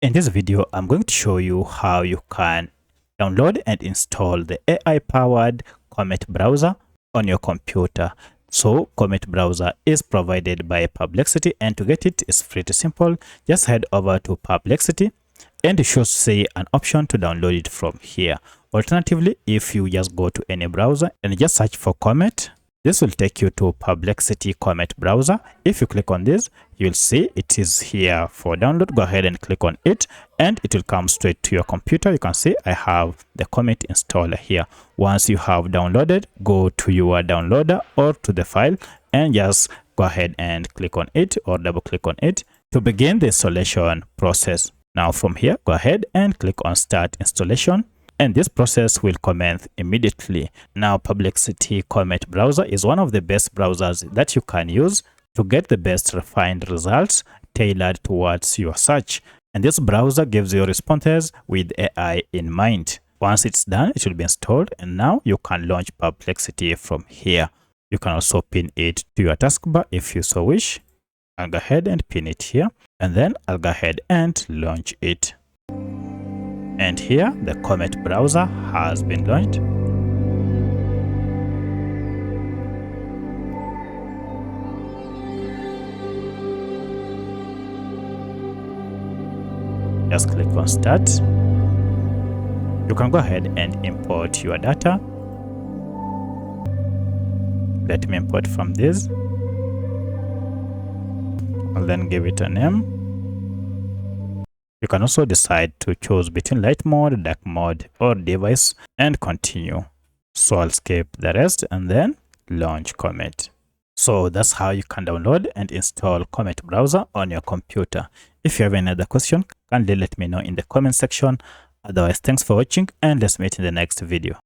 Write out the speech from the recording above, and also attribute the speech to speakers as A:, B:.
A: In this video, I'm going to show you how you can download and install the AI-powered Comet browser on your computer. So Comet browser is provided by Perplexity, and to get it is pretty simple. Just head over to Perplexity and you should see an option to download it from here. Alternatively, if you just go to any browser and just search for Comet, this will take you to Perplexity Comet browser. If you click on this, you'll see it is here for download. Go ahead and click on it and it will come straight to your computer. You can see I have the Comet installer here. Once you have downloaded, go to your downloader or to the file and just go ahead and click on it or double click on it to begin the installation process. Now from here, go ahead and click on start installation, and this process will commence immediately. Now, Perplexity Comet browser is one of the best browsers that you can use to get the best refined results tailored towards your search. And this browser gives you responses with AI in mind. Once it's done, it will be installed, and now you can launch Perplexity from here. You can also pin it to your taskbar if you so wish. I'll go ahead and pin it here, and then I'll go ahead and launch it. And here the Comet browser has been launched. Just click on start. You can go ahead and import your data. Let me import from this. I'll then give it a name. You can also decide to choose between light mode, dark mode, or device and continue. So I'll skip the rest and then launch Comet. So that's how you can download and install Comet browser on your computer. If you have any other question, kindly let me know in the comment section. Otherwise, thanks for watching and let's meet in the next video.